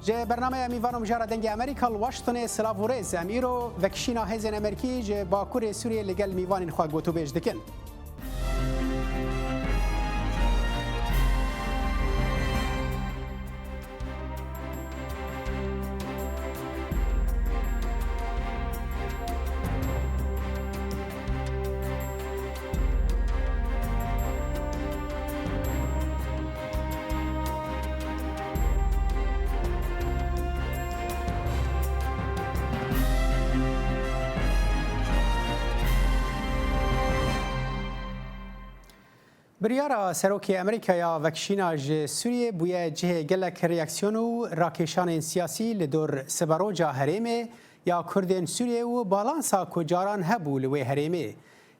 جه برنامه میوانم جارا دنگ امریکا واشنطن سلاوورز امیرو وکشینا هزن امریکی جه باکور سوریه لگل میوان خوا گوتو بیج دکن. بریارا سروکی امریکا یا وکشینا ج سوریه بویا جه گلک ریاکسیون و راکشان سیاسی لدور سباروجا هریمه یا کردین سوریه و بالانسا کجاران هبو لوی هریمه.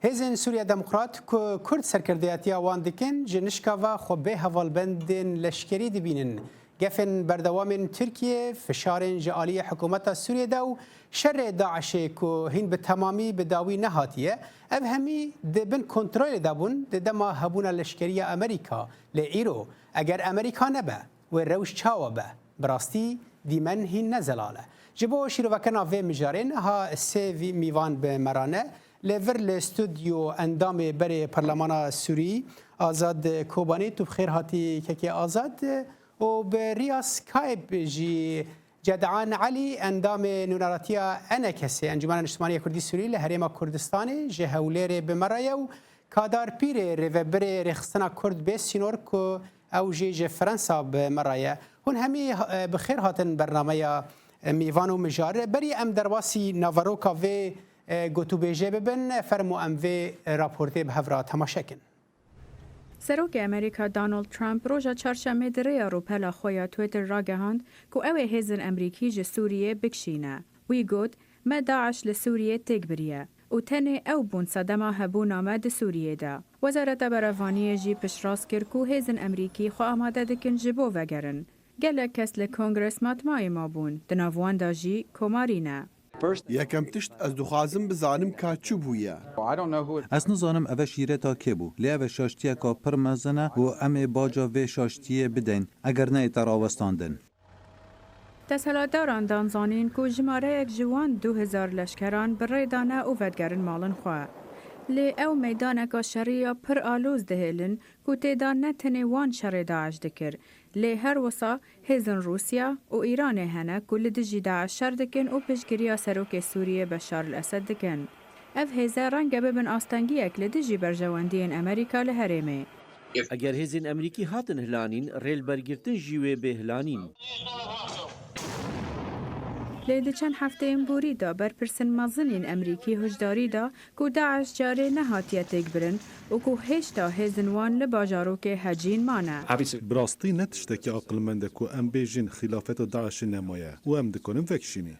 هزین سوریه دموکرات که کرد سرکردیاتیا وان دکن جنشکا و خوبه هوالبندین لشکری دبینن. گفن بردوام ترکیه فشارن جالی حکومت سوریه دو شر داعش که هین به تمامی به داوی نهاتیه او همی دبن کنترل دابون دما هبون لشکری امریکا لایرو اگر امریکا نبه و روش چاوا به براستی دیمن هین نزلاله جبو شیروکنا و مجارین ها سه میوان به مرانه لور الاستودیو اندام بر پارلمان سوری آزاد کوبانی تو بخیر هاتی که آزاد و بریا سکایپ جی جدعان علی اندام نوناراتیا انا کسی انجمن اجتماعی کردی سوری لهریم کردستان جهولیر بمرایا و کادار پیر ریوبر رخصنا کرد به سینور کو او جی فرانسا بمرایا هون همی بخیر هاتن برنامه میوان و مجار بری ام درواسی ناواروکا و گوتو بیجه ببن فرمو ام و راپورته به هفرا تماشاکن. سروک امریکا دانالد ترامپ روژا چهارشنبه دریا رو پلا خویا تویتر را گهاند که اوه هزن امریکی ج سوریه بکشینه. وی گوت ما داعش لسوریه تک بریه و تنه او بون صدما هبو نامه ده سوریه ده. وزارت برافانی جی پشراس کرد که هزن امریکی خو آماده دکن جبو وگرن. گله کس لکنگرس ماتمای ما بون. دناوان دا جی کمارینه. یکم تشت از دخوازم بزانم که چو بویه. از نزانم اوه شیره تا که بو. لی اوه شاشتیه که پر مزنه و امه باجا و شاشتیه بدین اگر نه تراوستاندن. تسهیلاتداران دانزانین که جماره یک جوان 2000 لشکران بر دانه او ودگرن مالن خواه. لی او میدان که شریعه پر آلوز دهیلن که تیدان نتنی وان شر داعش دکر. لی هر وصا هزن روسیا و ایران هنه کل دجی داعش شر دکن و پشگیری سروک سوریه بشار الاسد دکن. اف هزه رنگ ببن آستانگی اکل دجی برجواندین امریکا لحریمه. اگر هزین امریکی هاتن هلانین ریل برگرتن جیوه به هلانین. لیده چند هفته این بوری دا بر پرسن مزنین امریکی هجداری دا که داعش جاره نهاتیه تک برن و که هشتا هزنوان لباجارو که هجین مانه. براستی نتشتکی عقل منده که ام بیجین خلافت داعش نمایه و ام دکنم فکشینی.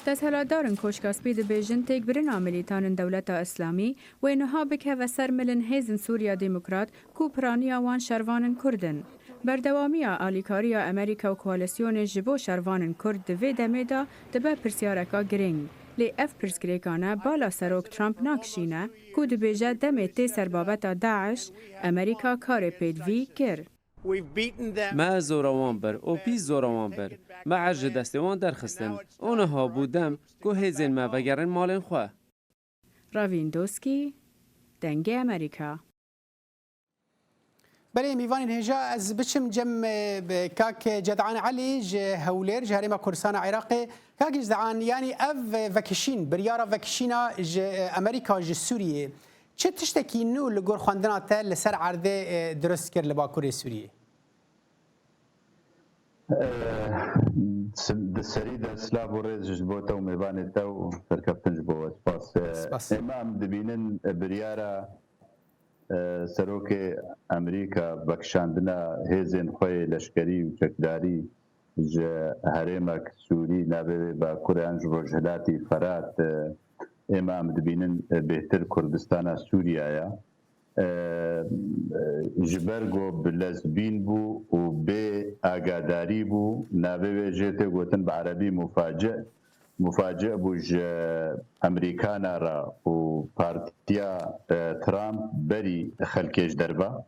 تسهیلاتدارن کوشکاسپی ده بیجن تک برن عملیتان دولت اسلامی و اینها بکه و سر ملن هزن سوریا دموکرات که پرانیا وان شروانن کردن. بردوامی آلیکاری امریکا و کوالسیون جبو شروان کرد دوی دمیدا دبه پرسیارکا گرینگ. لی اف پرسگریکانه بالا سروک ترامپ ناکشینه که دبیجه دمی تی سربابت داعش امریکا کار پیدوی کر. ما زوروان بر او پیز زوروان بر ما عرج دستوان درخستن اونها بودم که هزین ما وگرن مالن خواه. راویندوسکی دنگ امریکا برای میوان هجا از بچم جم کاک جدعان علی جه هولیر جهرما کردستان عراقی کاک جدعان یعنی اف وکشین بریارا وکشینا جه امریکا جه سوریه چه تشتکی نو لگور خواندنات لسر عرضه درست کرد لباکور سوریه؟ سری در سلاف و ریز جبوتا و میوانتا و فرکفتن جبوت سپاس امام دبینن بریارا سروک امریکا بکشاندنا هزین خوی لشکری و چکداری جه هرمک سوری نبه با کوران جبرجلاتی فرات امام دبینن بهتر کردستان سوریایا جبرگو بلزبین بو و به آگاداری بو نبه جهت گوتن بعربی مفاجئ بوج امریکانا را و پارتیا ترامپ بری خلکش دربا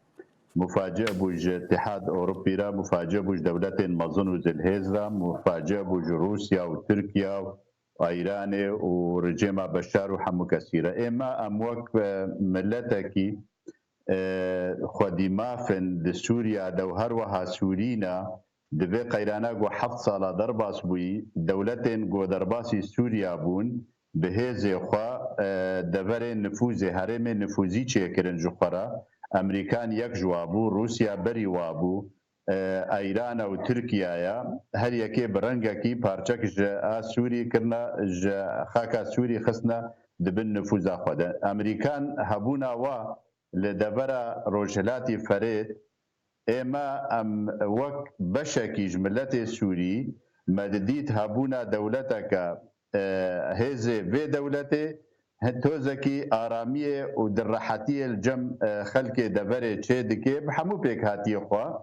مفاجئ بوج اتحاد أوروبي را مفاجئ بوج دولة مظن وزلهيز را مفاجئ بوج روسيا وتركيا وإيران ورجيم بشار وحمو كثيرة إما أموك ملتكي خديما فن سوريا دو هروها سورينا دبي قيرانا جو 7 سالا درباس بوي دولتين جو درباسي سوريا بون بهيزي خوا دفر نفوذ هرم نفوذي چيكرن جخرا امريكان يك جوابو روسيا بري وابو ايران او تركيا يا هر يكي برنگكي پارچك سوري كرنا خاكا سوري خصنا دبن نفوذ خدا امريكان هبونا وا لدبر روجلاتي فريد اما ام وك بشكي جملتي سوري مدديت هبونا دولتك هزي في دولتي توزكي آرامية ودرحاتية الجم خلق دبر تشيدكي بحمو بيك هاتي خوا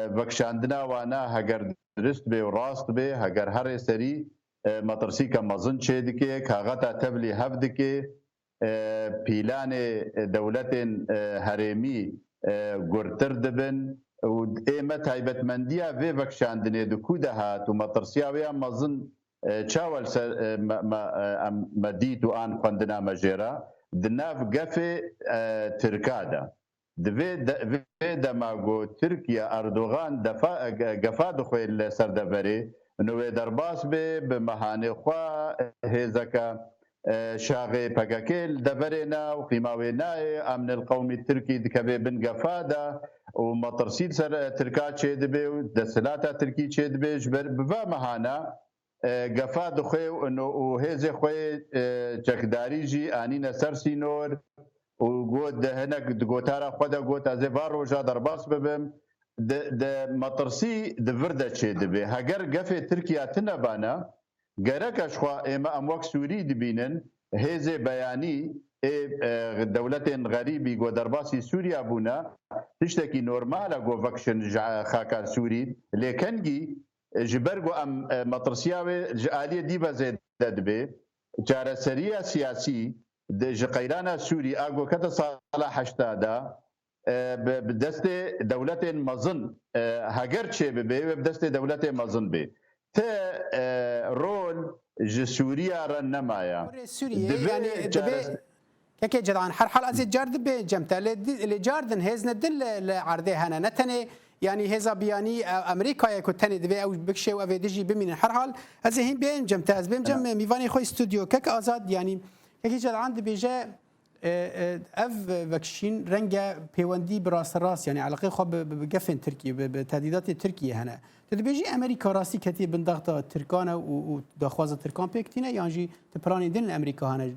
بكشاندنا وانا هجر درست بي وراست بي هجر هر سري مطرسيكا مظن تشيدكي كاغتا تبلي هفدكي بيلان دولة هرمي قرتر دبن وإيمة تايبت مندية في بكشاندني دكودة هات ومطرسيا ويا مظن چاول مديتو آن قندنا مجيرا دناف قفي تركادا دفي دماغو تركيا أردوغان قفا دخوي السردبري انو درباس بمهاني خوا هيزكا شاغي بقاكيل دبرنا وقيماوينا امن القومي التركي دكبي بن قفادا ومطرسيد سر تركا تشيدبي ودسلاتا تركي تشيدبي جبر بفا مهانا قفا دخوي انه هيزي خوي جكداري جي انينا سرسي نور وقود هناك دغوتارا خدا قوت از فارو جا درباس ببم د مطرسي دفردا تشيدبي هاجر قفي تركيا تنبانا جرك أشخاص إما أمواك سوري دبينن هذا بياني دولة غريبة جو درباسي سوريا بونا تشتكي نورمال جو فاكشن خاكا سوري لكن جي جبرجو أم مطرسياوي جالية ديبا زيد دبي جار سرية سياسي جقيرانا سوري أجو كذا صلاح حشتادا بدست دولة مظن هاجر شيء ببي بدست دولة مظن بي رول سوريا رنمايا سوريا يعني دبي كي جدعان هر حال از جارد به جمتا اللي جاردن هزن دل عرضه هنا نتنه يعني هزا بياني امريكا يكو تاني دبي او بكشي و افيدجي بمين هر حال از هين بين جمتا از بين جم ميواني خو استوديو كك ازاد يعني كي جدعان دبي جا اف فاكشين رنجا بيوندي براس راس يعني علاقه خو بقفن تركيا بتهديدات تركيا هنا تدبيجي امريكا راسي كتير من ضغط تركانا ودخواز تركان بيكتينا يعني تبراني دين امريكا هنا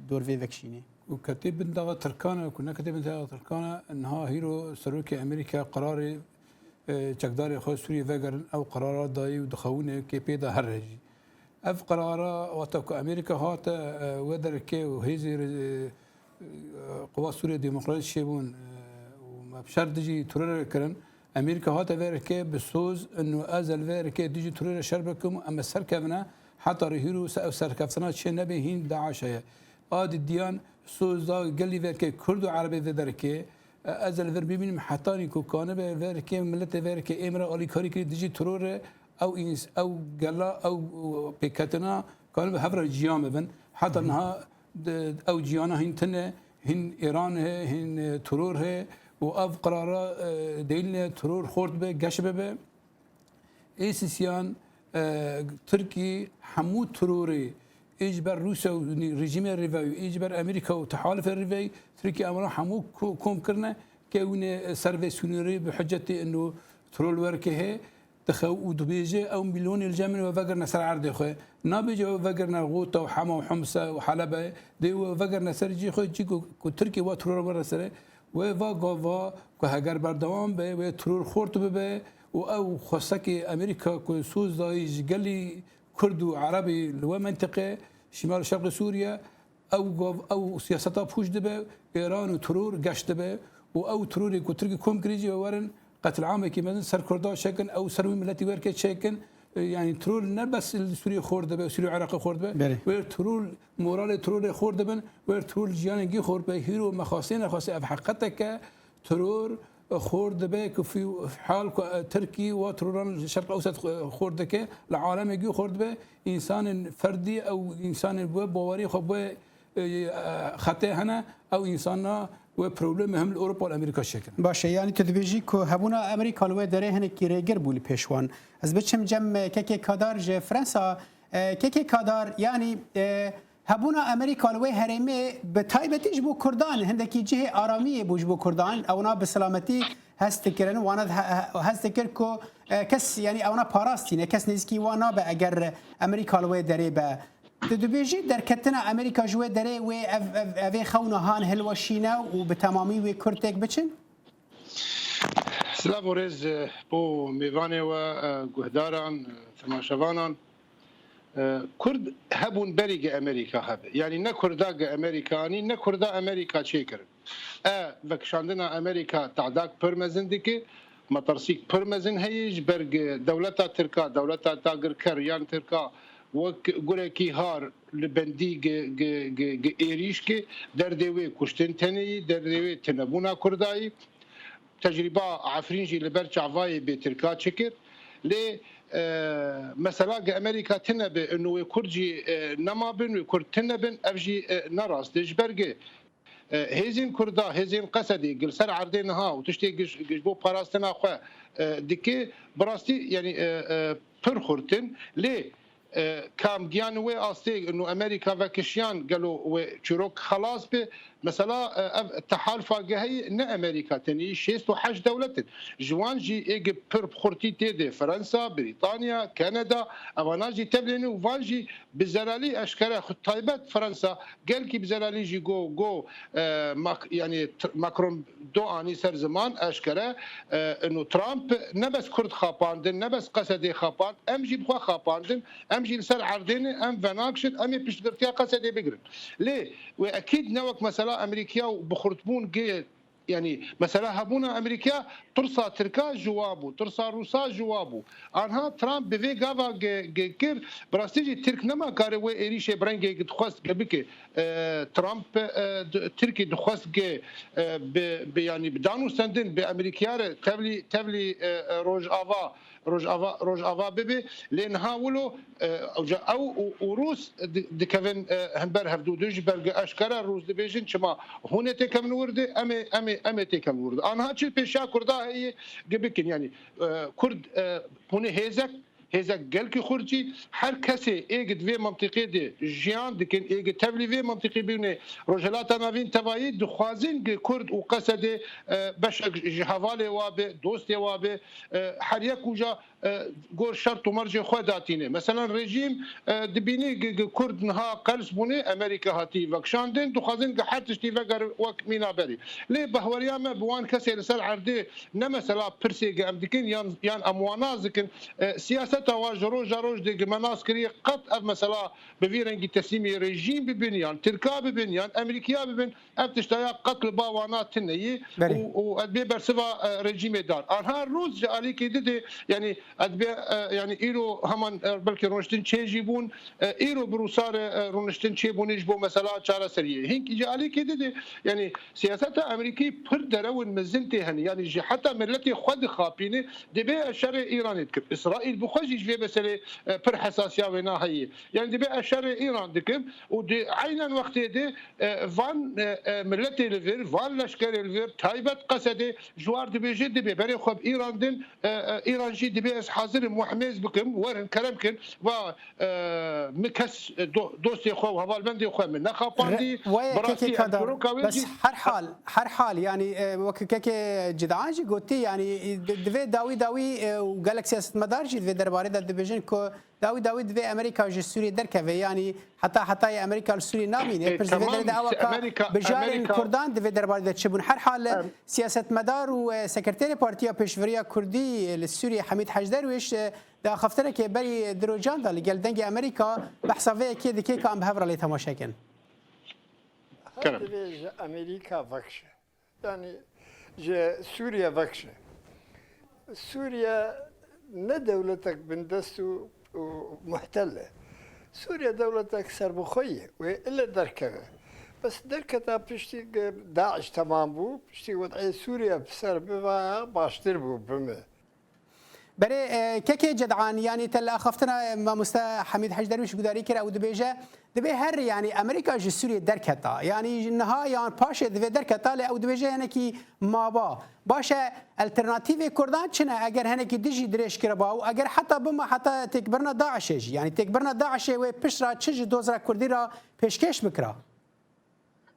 دور في فاكشيني وكتير من ضغط تركانا وكنا كتير من ضغط تركانا انها هيرو سروكي امريكا قرار تقدار خو سوريا فاجر او قرارات داي ودخونه كي بيدا هرجي اف قرار واتوك امريكا هات ودر كي وهيزي قوى سوريا ديمقراطيه شيبون وما بشردجي ترر كرن امريكا هات فيركي بسوز انه ازل فيركي ديجي ترور شربكم اما سركبنا حتى رهيرو سركفتنا شي نبي هين داعش هي اد الديان سوز دا قال لي فيركي كرد وعربي فيركي ازل فير بيبين حتاني كو كان فيركي ملت فيركي امرا اولي كاري كي ديجي ترور او انس او قلا او بيكتنا كانوا بحفر الجيام بن حتى انها او جيانا هين هن ايران هن ترور هي وأف قرارا ديلنا ترور خورد به قش به إيسيان تركي حمود تروري إجبر روسيا ورجيم الريفاي إجبر أمريكا وتحالف الريفاي تركي أمرا حمود كوم كرنا كون سيرفيس سونيري بحجة إنه ترول وركه دخو ودبيجة أو مليون الجمل وفقرنا سر عرض خو نابيجي وفقرنا غوطة وحما وحمصة وحلبة دي وفقرنا سر خو جيكو تركي وترور مرة سر و گاوا که هگر بردوام به و ترور خورد به و او خصکی امریکا که سوز دایج گلی کرد و عربی لو منطقه شمال شرق سوریا او سیاستا پوش به ایران و ترور گشت به و او تروری که ترکی کم کریجی و ورن قتل عامه که مثلا سر کردا شکن او سروی ملتی ورکه شکن يعني ترول نبس سوريا خورد به سوريا عراق خورد به و ترول مورال ترول خورد بن و ترول جيان جي خورد به هيرو مخاصين خاصه اف حقيقتك ترور خورد به في حال تركي وتروران الشرق الاوسط خورد که العالم يجي خورد به انسان فردي او انسان بواري خب خطه هنا او انسان و پروبلم هم اوروپا و امریکا شکل باشه یعنی تو دبیجی که هبونا امریکا لوی داره هنه کی ریگر بولی پیشوان از بچم جم که کادار ج فرانسا که کادار یعنی هبونا امریکا لوی هرمه به تایبتیش بو کردان هندکی جه آرامی بوج بو کردان اونا به سلامتی هست کردن وانا هست کرد کو کس یعنی اونا پاراستینه کس نزکی وانا به اگر امریکا لوی داره به دبیجی در کتنا امریکا جوه داره و اوی خونه هان هلوشینا و به تمامی و کرتک بچن سلام ورز بو میوانه و گهداران تماشاوانان کرد هبون بریگ امریکا هبه یعنی نه کرداگ امریکانی نه کردا امریکا چه کرد وکشاندنا امریکا تعداق پرمزندی که مترسیک پرمزن هیج برگ دولتا ترکا دولتا تاگر کر یان ترکا وقره کی هار لبندی گ ایریش که در دوی کشتن تنی در دوی تنبونا کردایی تجربه عفرینجی لبر چعوای به ترکا چکر لی مثلا امریکا تنبه انه کردجی نما بن و کرد تنبن افجی نراستش برگه هزین کردا هزین قصدی گل سر عردن ها و تشتی گجبو پاراستنا خو دکی براستی یعنی پر خورتن لی کام گیان و آستی انه امریکا و کشیان قالوا و چروک خلاص به مثلا تحالف جهي نا امريكا تاني 6 دولة جوان جي ايج بير خورتي تي فرنسا بريطانيا كندا اواناجي تبليني وفانجي بزرالي اشكال طيبات فرنسا قال كي بزرالي جي جو يعني ماكرون دو اني سر زمان اشكال انه ترامب نبس كرد خاباندن نبس قصدي خابان ام جي بخوا خاباندن ام جي سر عردين ام فناكشن ام بيشدرتيا قصدي بقرن ليه واكيد نوك مثلا امريكا وبخرطبون يعني مثلا هبونا امريكا ترسا تركا جوابو ترسا روسا جوابو انها ترامب بفي غافا كير براستيجي ترك نما كاري وي ايريشه برانجي دخواست قبك ترامب تركي دخواست يعني بدانو سندن بامريكا تبلي روج افا ببي لانها ولو او روس دكفن همبر هفدودج برغ اشكرا روس دبيجن كما هنا تكم نورد امي تكم نورد انا هاتشي بيشا كردا هي قبكن يعني كرد هنا هزك قال كي خرجي هر كسي ايجد في منطقه دي جيان دكن ايجد تبلي في منطقه بين رجلات نافين تبايد دخوازين كرد وقصد باش حوالي واب دوستي واب حريك وجا گور شرط و مرج خوداتینه مثلا رژیم دبینی کرد نها قرص بونه امریکا هاتی وکشاندن تو خازن که هر تشتی وگر وک مینا بری لی بهوریا ما بوان کسی لسر عرده نه مثلا پرسی ام دکن یان اموانا زکن سیاست واج روج دیگه مناس کری قط مثلا بویرنگی تسلیمی رژیم ببینیان ترکا ببینیان امریکا ببین ابتشتایا قتل باوانات نهی و ادبی برسوا رژیم دار آنها روز جالی که دیده یعنی يعني إيرو همان بلكي رونشتن تشيجي بون إيرو بروسار رونشتن تشيبونيش بو مثلا شارع سريع هيك إجا عليه كده يعني سياسات أمريكي بردرة والمزنتي هني يعني جي حتى ملتي خد خابينه دبي الشرع إيران يتكب إسرائيل بخوجي في مسألة بر حساسية ونا هي يعني دبي الشرع إيران دكب ودي عينا وقت ده فان ملتي الفير فان لشكر الفير تايبت قصده جوار دبي جد دبي بري خب إيران دن إيران جي دبي حاضر محمز بكم ورن كلامكن و مكس دوستي خو هبالبندي خو من نخاباندي براسي بس هر حال يعني وكك جدعانجي قلتي يعني دفي داوي وقالك سياسه مدارجي دفي درباري دا ديفيجن كو داوي دفي امريكا جو سوريا دركه يعني حتى امريكا السوري نامين بس دفي دا بجار كردان دفي درباري دا تشبون هر حال سياسه مدار وسكرتير بارتيا بيشفريا كردي للسوري حميد حجدر ويش دا خفتره که بری دروجان دا لگل دنگ امریکا بحثاوه که دکی که هم به هفره لی تماشا کن امریکا وکشه یعنی سوریا وکشه سوریا نه دولتك بندست ومحتله سوريا دولتك سربخيه وإلا دركه بس دركتا بشتي داعش تمام بو بشتي وضعي سوريا بسر بوا باشتر بو بمه بري كيكي جدعان يعني تل اخفتنا ما مستا حميد حج درويش قداري كرا او دبيجه دبي هر يعني امريكا جي سوريا دركتا يعني نها يعني باشا دبي دركتا لا او دبيجه يعني كي ما با باشا الترناتيف كردان چنه اگر هنه كي دجي دريش كربا او اگر حتى بما حتى تكبرنا داعش يعني تكبرنا داعش و بشرا تشج دوزرا كردي را پیشکش بکرا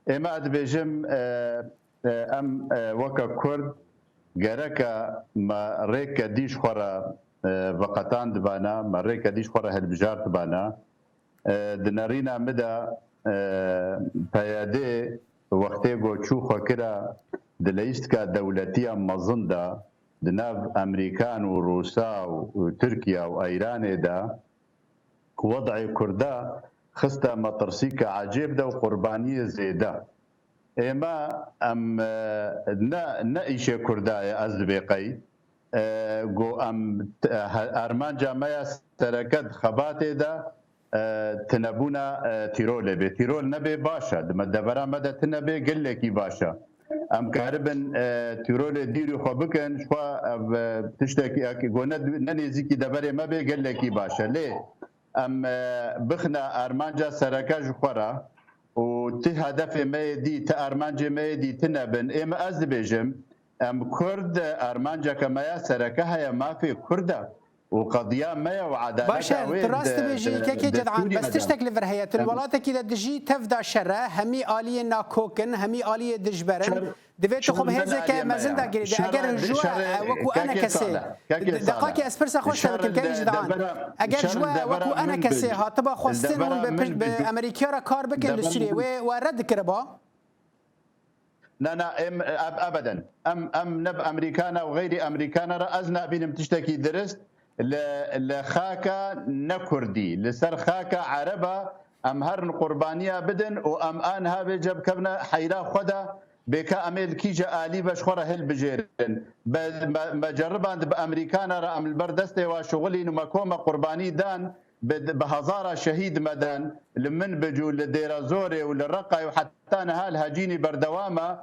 اما دبيجم ام وكا كرد جركا ما ريكا ديش خورا وقتان دبانا ما ريكا ديش خورا هالبجار دبانا دنارينا مدى بيادي وقتي جو تشوخا كرا دليستكا دولتيا مظندا دناف امريكان وروسا وتركيا وايران دا وضع كردا خستا مطرسيكا عجيب دا وقربانية زيدا اما ام نا ايش كرداي از بقي جو ام ارمان جامعه تركت خباته دا تنبونا تيرول به تيرول نبي باشا دبرا مدى تنبي قل لك باشا ام كاربن تيرول ديرو خبكن شوا تشتكي قلنا ننزيكي دبري ما بي قل لك باشا ليه ام بخنا ارمانجا سركا جخورا وتهدف ميدي تأرمانجا ميدي تنبن اما از بيجم ام كرد ارمانجا كما سركها يا ما في كرده وقضيه ما وعداله باشا دراست بيجي كيكي جدعان بس تشتكل فرهية الولات كده دجي تفدا شره همي آلية ناكوكن همي آلية دجبرن دفيت خب هزك مازندا قريده اگر جوا وكو انا كسي دقاقي اسبرسا خوش تبكل كي جدعان اگر جوا وكو انا كسي هاتبا خواستين هون بامريكا را كار بكن لسوريا ورد كربا لا ابدا ام نب امريكانا وغير امريكانا رازنا بينم تشتكي درست لخاكا نكردي لسر خاكا عربة ام هرن قربانية بدن وام ان هابي جب كبنا حيرا خدا بكا اميل كيجا الي بشخوره هل بجيرن بجربان بامريكانا را ام البردسته وشغلي نمكومه قرباني دان بهزارة شهيد مدن لمن بجو لديرا زوري وللرقة وحتى نهال هاجيني بردوامة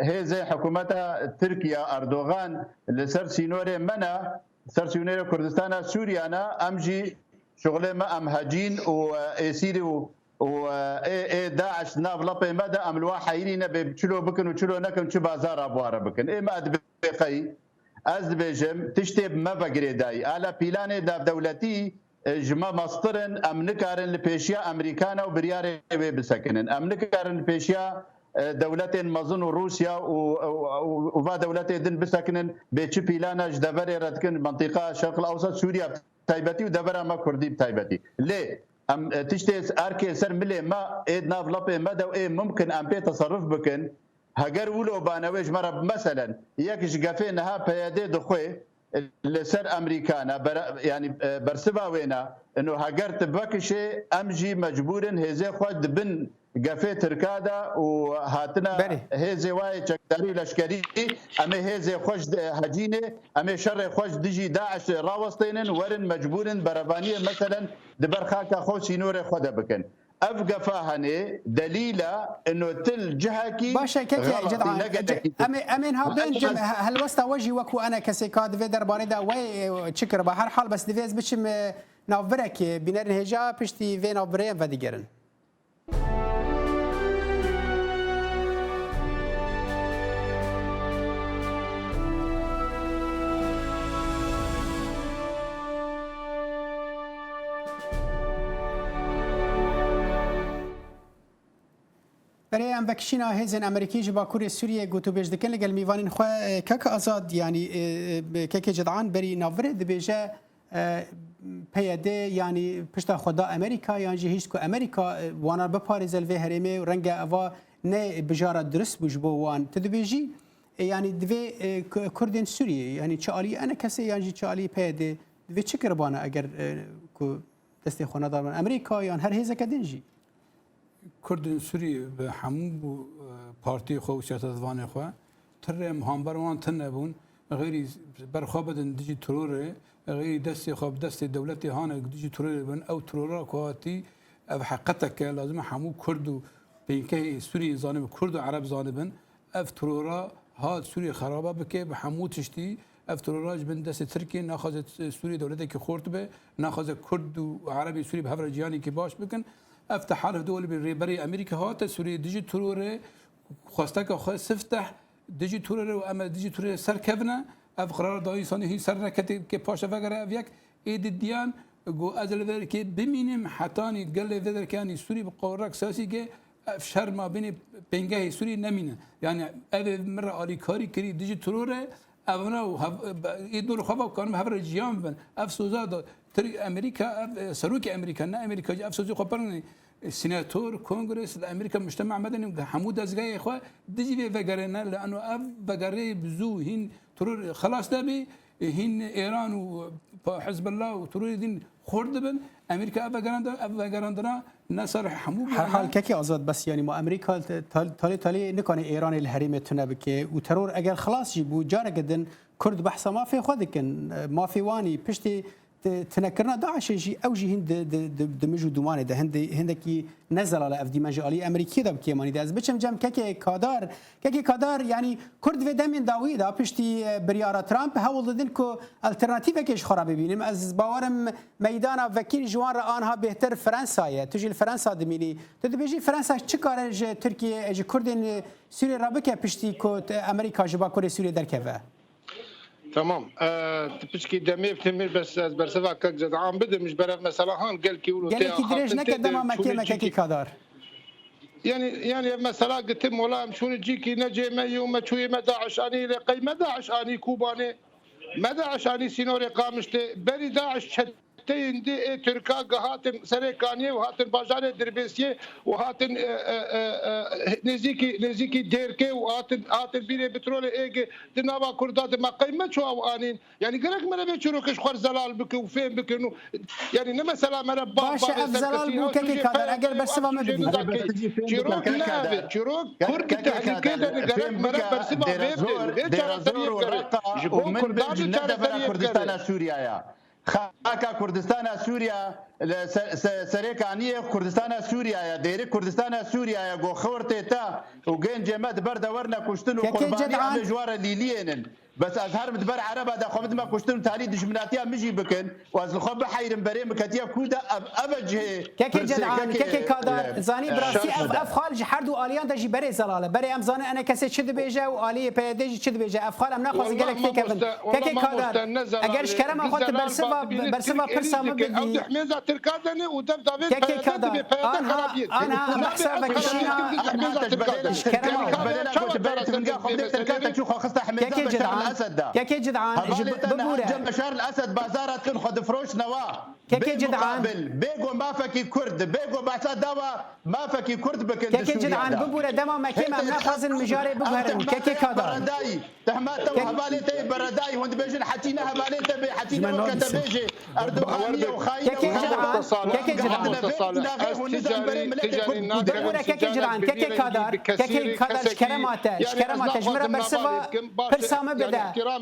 هيزن حكومتها تركيا أردوغان لسر سينوري منا سر سينوري كردستان سوريانا أمجي شغله ما أم هاجين وإيسيري و داعش ناف لبي مدى أم الواحيين بچلو بكن وچلو نكن چو بازار أبوارا بكن إما أدبقي از بيجم تشتب ما بقريداي على بيلان داف دولتي جما مصدرن ام نكارن لبيشيا امريكانا وبريار بسكنن ام نكارن لبيشيا دولتين مظن روسيا وفا دولتين دن بسكنن بيتش بيلانا جدبر ردكن منطقه الشرق الاوسط سوريا تايبتي ودبر ما كردي تايبتي ليه ام تشتي اركي سر ملي ما ايد ناف لبي مدى وايه ممكن ام بي تصرف بكن هجر ولو بانويج مرة مثلا يكش قفينها بيادي دخوي لسر امريكانا يعني برسبا وينا انه هجرت بكشي امجي مجبورن هزي خود بن قفي تركادا وهاتنا هزي واي تشكداري لشكري امي هزي خوش هجينه امي شر خوش دجي داعش راوستينن ورن مجبورن بربانيه مثلا دبرخاكا خوش نور خود بكن افقا فاهني دليلا انه تل جهكي باشا كيكي جدعان امين هابين هل وسط وجهي وكو انا كسيكاد في درباني دا وي تشكر بهر حال بس ديفيز بشم نافبرك بينر هجا بشتي في نافبرين فديجرن برای ام وکشینا هزن امریکی جبا کوری سوریه گوتو بیش دکن لگل میوانین خو کک آزاد یعنی کک جدعان بری ناوره دبیجه پیاده یعنی پشت خدا امریکا یعنی هیچ کو امریکا وانا بپاریز الوی هرمه و رنگ اوا نه بجاره درست بجبو وان تدبیجی یعنی دوی کردین سوریه یعنی چالی انا کسی یعنی چالی پیاده دوی چه کربانه اگر کو دستی خونه دارن امریکا یعنی هر هیزه کدینجی كردن سوري بحمو بارتي خو سياسة ذواني خو ترى مهامبر وان تنبون غير برخابدن ديجي ترور غير دستي خاب دستي دولتي هانا ديجي ترور بن او ترورا كواتي اف حقیقتك لازم همو كرد و بينكه سوري زانب كرد و عرب زانبن اف ترورا ها سوري خرابه بكه به همو تشتي اف تروراج بن دست تركي ناخذت سوري دولتك که خورد به ناخذ كرد و عربي سوري بهفر جياني که باش بكن اف تحالف دول بري امريكا هات سوري ديجي ترور خواستك خو سفتح ديجي ترور و اما ديجي ترور سر كفنا اف قرار داي ثاني هي سر نكتي که پاشا وگره افيك ايد ديان جو ازل ور که بمینم حتانی گل ور کانی سوری بقرار سیاسی که شر ما بین بنگه سوری نمینه یعنی اول مره آلی کاری کری دیجی تروره اونا و ایدور خواب کانم هفر جیان بن افسوزا دا تری امریکا سروک امریکا نه امریکا افسوزی خواب پرنی سناتور کنگرس امریکا مجتمع مدنی حمود از جای خوا دیجی وگره نه لانه اف وگره بزو هین ترور خلاص دبی هین ایران و حزب الله و ترور دین خورد بن امریکا افغانستان نصر حمود حال كي آزاد بس يعني ما امريكا تالي نكون ايران الهريمه تنبكي وترور اگر خلاص جيبو جار قدن كرد بحث ما في خدكن ما في واني بشتي تنكرنا داعش يجي او جي هند دمجو دومانه ده هندكي نزل على اف دمجالي امريكي ده بكيماني ده بچم جم كي كادار يعني كرد في دمين داوي ده بشتي برياره ترامب هول دنكو الترناتيف كيش خراب ببينم از باورم ميدان وكيل جوان رانها بهتر فرنسا تجي الفرنسا دميني تدبيجي فرنسا چكار تركيا اج كردن سوريا رابكه بشتي كو امريكا جبا كوري سوريا دركفه تمام تبشكي دمي بتمر بس برسفا كك زد عم بده مش برا مثلا هان قال كي ولو قال كي دريج نكدما مكي كادار يعني مثلا قلت مولا مشون تجيكي نجي ما يوم شوي ما داعش اني لقي ما داعش اني كوباني ما داعش اني سينوري قامشتي بري داعش تين دي تركا هاتن سريكانيه وهاتن باجار دربيسيه وهاتن نزيكي ديركي وهاتن بيري بترول ايجي دنابا كردات ما قيمه شو اوانين يعني قالك ما نبي شروكش خور زلال بك وفين بك انه يعني نما سلام انا باشا زلال بك كي كادر اجل بس ما بدي شروك لا شروك كرك تحليل كده قالك مرا بس ما بيبدل ومن كردستان سوريا يا خاكا كردستان سوريا سريكانيه كردستان سوريا يا ديري كردستان سوريا يا جو خورتي تا وجين جماد برده ورنا كشتن وقرباني على جوار الليليين بس ازهر مدبر عربه دا خمد ما كشتن تالي دجمناتيا مجي بكن واز الخب حيرم بريم كتيا كودا ابجه كيكي جدعان كيكي كادر زاني براسي اف خالج حردو اليان دجي بري زلاله بري ام زاني انا كسي شد بيجا والي بيدجي شد بيجا اف خال ام ناخذ قالك كيكي كادر اجرش كلام اخذت برسبا برسام بدي تركادني ودم دافيد كيكي كادر انا بحسابك شينا كيكي جدعان كيكي جدعان ببوره جنب بشار الاسد بازارات كن خد فروش نواه كيكي جدعان بيجو ما فكي كرد بيجو بعد دوا ما فكي كرد بكن كيكي جدعان ببوره دما ما كيما ناخذ المجاري ببهرن كيكي كادر برداي تحما تو هبالتي برداي وند بيجن حتينا هبالتي بحتينا وكتب بيجي اردوغانيه وخاينه كيكي جدعان كيكي جدعان ببوره كيكي جدعان كيكي كادر شكرماته جمره برسوا برسامه بده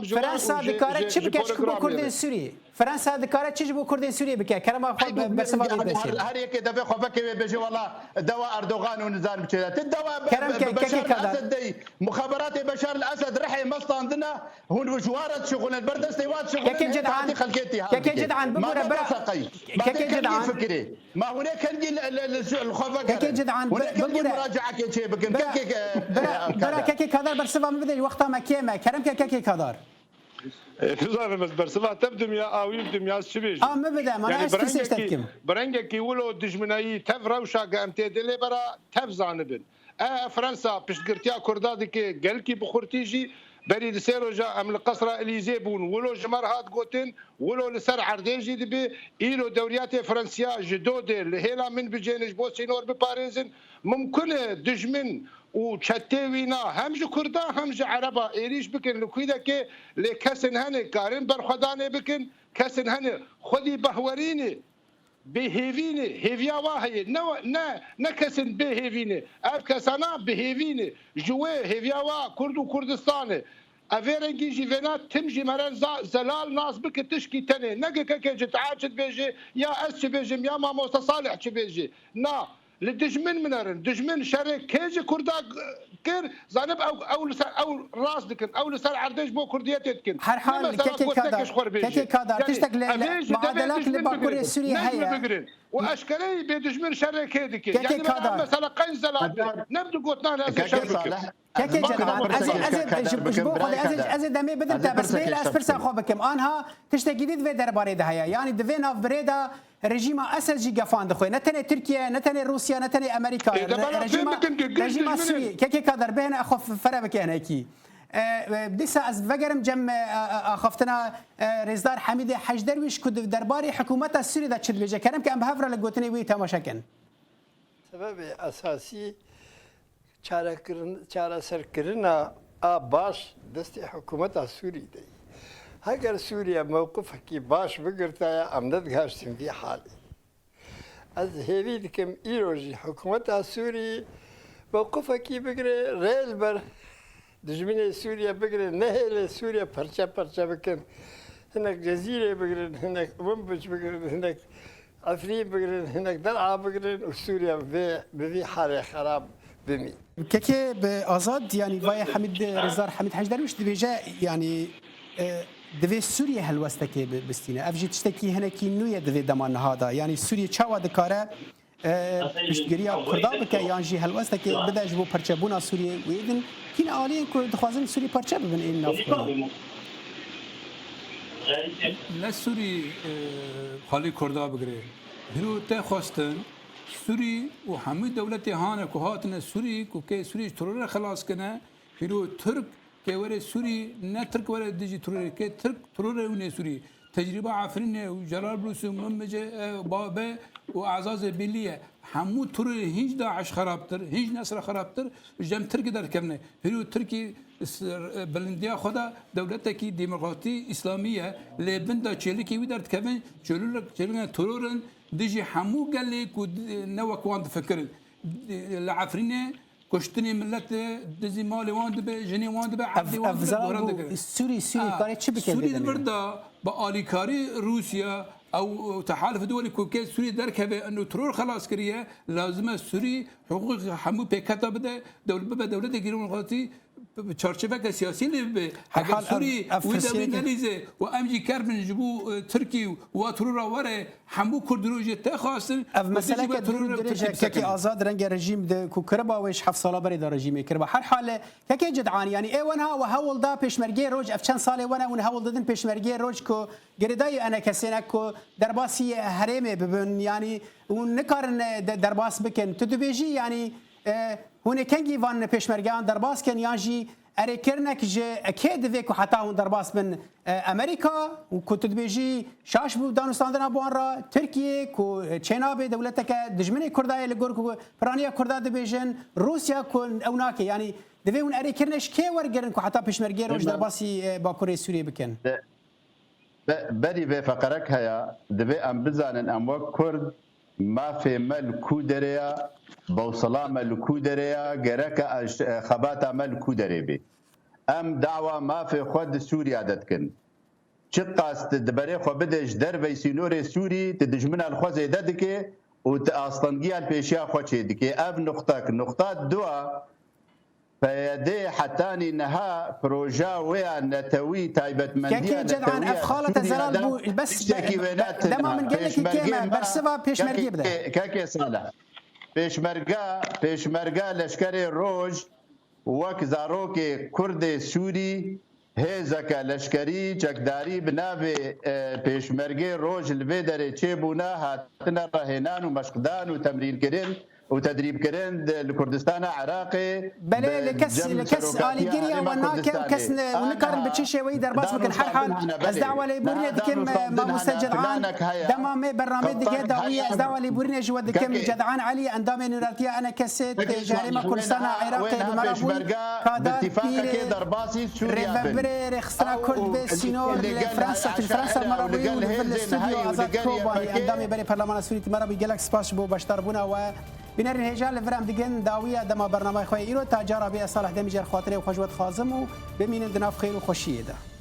فرنسا دكاره چی بکش کو کردن سوری فرنسا دكاره چی بو کردن سوری بکه کرما خو برسوا بده هر یک دفعه خو فکر بيجي والله دواء اردوغان ونزار بكذا الدواء كرم كيكي كادر مخابرات بشار الاسد رحي مصطندنا هون وجوارت شغل البرد استيوات شغل كيكي جدعان كيكي جدعان ببوره برا كيكي جدعان فكري ما هناك كان الخوف كيكي جدعان ببوره مراجعه كيكي بكن كيكي برا كيكي كادر برسوا ما بده وقتها ما كيما كرم كيكي كادر نظام برسوا تبدم يا اوي بدم يا شبيج ما بدا ما انا استشتكم برنجك يولو دجمناي تفروشا قامتي دلي برا تفزانبن فرنسا بشقرتيا كردادي كي قالكي بخورتيجي بريد سيروجا ام القصر اليزي بون ولو جمر هاد قوتين ولو لسر عرديجي دبي ايلو دوريات فرنسيا جدودي لهيلا من بجينج بوسينور بباريزن ممكن دجمن وشتوينا همج كردا همج عربا ايريش بكن لكيدا كي لكسن هني كارين برخداني بكن كسن هني خدي بهوريني بهيفيني هيفيا واهي نكسن بهيفيني اف كسانا بهيفيني جوي هيفيا وا كردو كردستاني افيرنجي جيفينات تمجي مرن زلال ناس بك تشكي تاني نقك كي تعاجد بيجي يا اس بيجي يا ماما صالح بيجي نا للدجمن منرن دجمن شريك كيجي كردا كير زانب او راس دكن او لسر عردش بو كرديتكن هر حال كي كادر تشتغل معادلات لباكوريا سوريا هي واشكالي بدجمن شريك هذيك يعني مثلا قين زلال نبدو قلنا هذا شريك كي جدعان از دمي بدلتا بس بيلا اسبرسا خو بكم انها تشتغل جديد في درباري ده هي يعني دفينا بريدا رژیم اصل جی گفان دخوی نتنه ترکیه نتنه روسیا نتنه امریکا رژیم سوری که قدر بین اخف فرا بکنه کی دیسا از وگرم جم اخفتنا رزدار حمید حج درویش کد درباری حکومت سوری دا چد بجه کردم که ام بهفر لگوتنی وی تماشا کن سبب اساسی چاره سرکرنا باش دست حکومت سوری دی اگر سوريا موقفك باش بقرتا امدد غاشتم في حالي از هيريد كم ايروجي حكومتها سوري موقفك بقري ريل بر دجمني سوريا بقري نهل سوريا برشا بكن هناك جزيرة بقري هناك منبج بقري هناك عفرين بقري هناك درعا بقري وسوريا بفي حالة خراب بمي كيكي بآزاد يعني فاي حميد رزار حميد حج درويش دبيجا يعني دوی سوریه هلوسته بستینه افجی تشتکی هنکی نویه دوی دمان هادا یعنی سوریه چاوا دکاره پشتگیریا کردا بکه یعنی جی هلوسته که بدهش بو پرچه بونا سوریه ویدن کین آلیه که دخوازن سوریه پرچه ببین این ناف کنه لا سوری خالی کردا بگره هرو تا خواستن سوری و همه دولت هانه که هاتنه سوری که سوری ترور خلاص کنه هرو ترک که وره سوری نه ترک وره دیجی تروره که ترک تروره ونه سوری تجربه عفرینه و جلال بروس و ممجه بابه و اعزاز بلیه همو تروره هیچ داعش خرابتر هیچ نصر خرابتر جم ترک در کمنه هرو ترکی بلندیا خدا دولت کی دموکراتی اسلامیه لبندا چلیکی وی در کمن چلون ترورن دیجی همو گله کو نو کوان فکر لعفرینه کشتنی ملت دزی مال واند به جنی واند به عبدی واند به سوری کاری چی بکنه سوری بردا با آلیکاری روسیا او تحالف دول کوکه سوری درکه انه ترور خلاص کریه لازمه سوری حقوق همو پیکتا بده دولت گیرون قاطی چارچوبه سیاسی لیبه اگر سوری و دولت نلیزه و امجی کربن جبو ترکی و ترور وره همو کردروجه تخواستن اف مسئله که ترور درجه که آزاد رنگ رژیم ده کوکربا وش 7 ساله بری در رژیم کربا هر حال که جدعان یعنی ایونها و هول دا پیشمرگی روج اف چند ساله ونه اون هول دادن پیشمرگی روج کو گردای انا کسینا کو درباسی حرمه ببن یعنی اون نکارن درباس بکن تو بیجی یعنی هون کنگی وان پیشمرگان درباس کن یانجی اری کرنک جه اکید ویکو حتی هون درباس من امریکا و کتد بیجی شاش بود دانستاندن ابوان را ترکیه کو چینا به دولت که دجمنی کردای لگور کو پرانیا کردا دبیجن روسیا کو اوناکی یعنی دوی اون اری کرنش کی ورگرن کو حتی پیشمرگی روش درباسی با کره سوریه بکن بری به فقرک هيا دبي ام بزانن ام وكرد ما في ملكو دريا بوصلا ملكو دريا جرك خبات ملكو دريبي ام دعوه ما في خود سوريا دتكن شقاست دبري خو بدش دربي سينوري سوري تدجمن الخوزه ددكي واصطنجي البيشيا خوشي دكي اب نقطه دوا فيدي حتى نها بروجا ويا نتوي تايبت منديا كي جدعان افخاله الزلال بو بس دما من قال لك كيما برسبا بيشمرجي بدا كاكي صالح بيشمرجا لشكري روج وك زاروكي كرد سوري هيزك لشكري جكداري بنابي بيشمرجي روج البيدري تشيبونا هاتنا رهنان ومشقدان وتمرين كرين وتدريب كرند لكردستان عراقي بلا لكس اليجيريا وناكم كس ونكرن بتشي وي درباس ممكن حال از دعوه لبورني دكم ما مستجدعان دمام برنامج دقيقه دعويه از دعوه لبورني جو دكم جدعان علي اندام نوراتيا انا كسيت جريمه كردستان عراقي بمرابول باتفاقك درباسي سوريا ريفبري خسنا كرد بسينور فرنسا مرابول في الاستوديو ازاد كوبا اندام بري برلمان سوري مرابي جالكس باش بو باشتربونا و بنر هجال لفرام دگن داویه دما برنامه خواه ایرو تا جارا بی صالح دمیجر خاطره و خوشوت خازم و بمینن دناف خیر و خوشیه ده